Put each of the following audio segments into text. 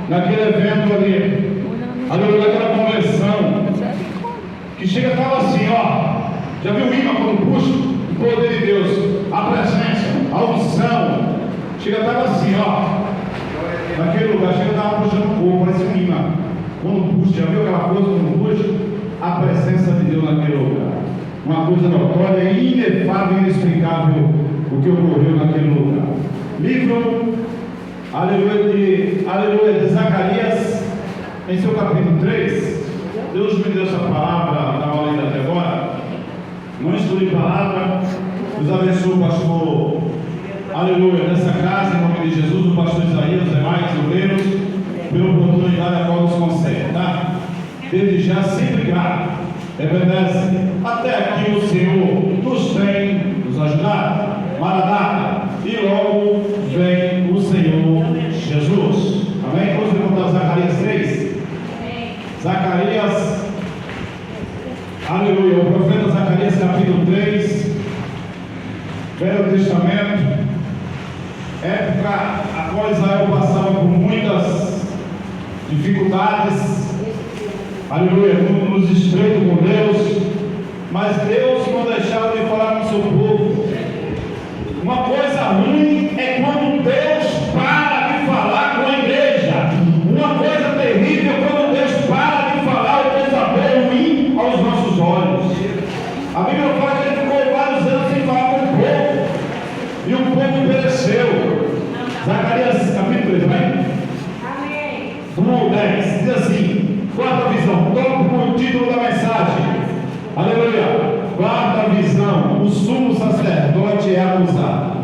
naquele evento ali, aleluia, naquela convenção, que chega e estava assim, ó, já viu o imã quando puxa? O poder de Deus, a presença, a unção, chega e estava assim, ó, naquele lugar, chega e estava puxando o corpo, parece um imã, quando puxa, já viu aquela coisa quando puxa? A presença de Deus naquele lugar, uma coisa notória, inefável e inexplicável o que ocorreu naquele lugar. Livro, aleluia, de Zacarias, em seu capítulo 3, Deus me deu essa palavra, estava lendo até agora, não estudei palavra, nos abençoe, pastor, aleluia, nessa casa, em nome de Jesus, o pastor Isaías, os demais obreiros, pela oportunidade a qual nos concede, tá? Desde já, sempre grato, obedece, até aqui o Senhor nos tem nos ajudar, Maranata, e logo vem o Senhor Jesus. Amém? Vamos levantar Zacarias 3. Zacarias, aleluia, o profeta Zacarias, capítulo 3, Velho Testamento, época a qual Israel passava por muitas dificuldades, aleluia, nos estreitos com Deus, mas Deus não deixava de falar com o seu povo. Uma coisa ruim é quando Deus para de falar com a igreja. Uma coisa terrível é quando Deus para de falar coisa boa ruim aos nossos olhos. A Bíblia fala que ele ficou vários anos sem falar com o povo, e o povo pereceu. Zacarias capítulo 3, amém? Amém. 1:10 diz assim, quarta visão, tomo o título da mensagem, aleluia. Quarta visão, o sumo sacerdote é acusado.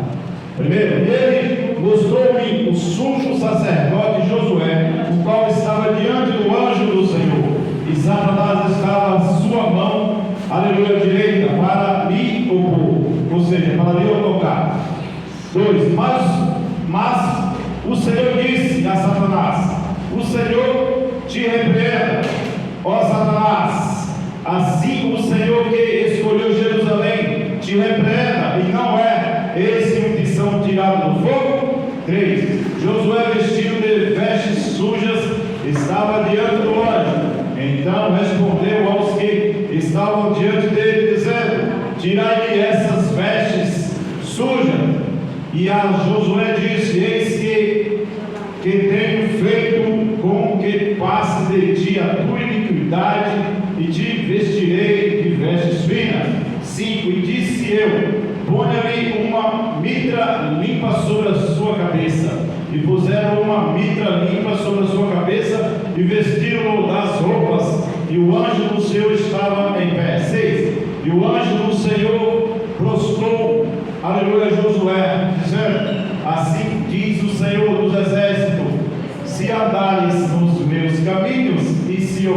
Primeiro, ele mostrou-me o sumo sacerdote Josué, o qual estava diante do anjo do Senhor, e Satanás estava à sua mão, aleluia, direita, para lhe opor, ou seja, para lhe tocar. 2, mas o Senhor disse a Satanás, o Senhor te repreenda, ó Satanás. Assim o Senhor que escolheu Jerusalém te repreenda, e não é esse um que são tirados do fogo? 3. Josué, vestido de vestes sujas, estava diante do anjo. Então respondeu aos que estavam diante dele, dizendo, tirai-lhe essas vestes sujas. E a Josué disse, eis que tenho feito com que passe de ti a tua iniquidade, e te vestirei de vestes finas. 5. E disse eu, ponha-lhe uma mitra limpa sobre a sua cabeça. E puseram uma mitra limpa sobre a sua cabeça, e vestiram-o das roupas, e o anjo do Senhor estava em pé. 6. E o anjo do Senhor prostrou, aleluia, Josué, dizendo, assim diz o Senhor dos exércitos, se andares nos meus caminhos, e se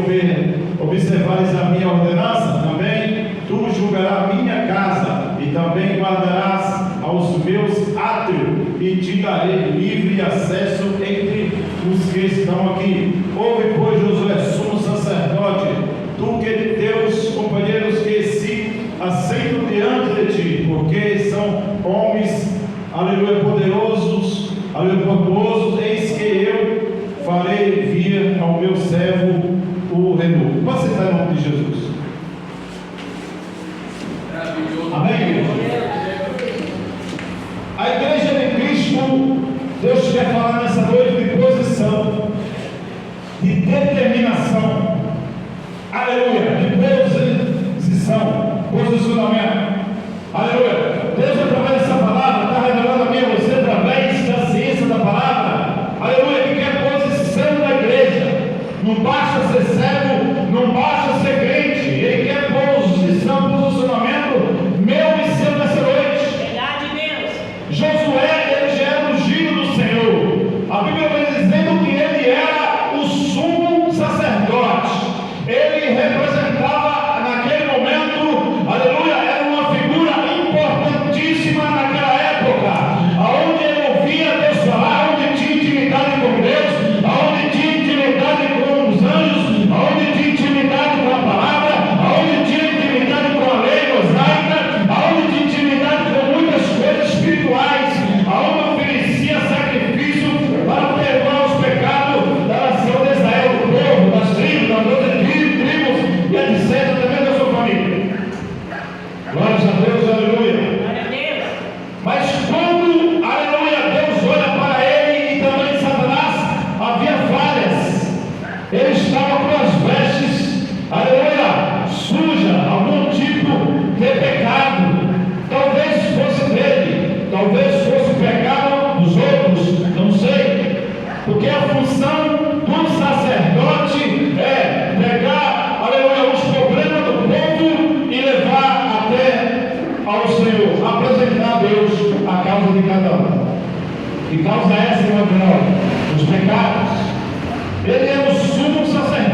observares a minha ordenança, também tu julgarás minha casa, e também guardarás aos meus átrios, e te darei livre acesso entre os que estão aqui. Ouve, pois, Josué, sumo sacerdote, tu que teus companheiros que se assentam diante de ti, porque são homens, aleluia, poderosos, aleluia, virtuosos, eis que eu farei vir ao meu servo o renovo. Pode sentar em nome de Jesus. Amém, igreja? A igreja de Cristo, Deus quer falar nessa noite de posição, de determinação, aleluia, de posição, posicionamento, aleluia. Deus, através dessa palavra, está revelando a mim e você, através da ciência da palavra, aleluia, que quer posição da igreja. Não basta ser cego, não basta ser crente, ele quer posição, posicionamento meu e seu nessa noite. Verdade, Deus. Josué, ele já era ungido do Senhor. A Bíblia vai dizendo que ele era o sumo sacerdote. Ele representava naquele momento, aleluia, era uma figura importantíssima naquela época, aonde ele ouvia Deus falar, onde tinha intimidade com Deus, aonde tinha intimidade com os anjos, aonde tinha intimidade com a palavra, aonde tinha intimidade com a lei mosaica, aonde tinha intimidade com muitas coisas espirituais, aonde oferecia sacrifício para o talvez fosse o pecado dos outros, não sei, porque a função do sacerdote é pegar, aleluia, os problemas do povo e levar até ao Senhor, apresentar a Deus a causa de cada um. Que causa essa, meu irmão? Os pecados. Ele é o sumo sacerdote.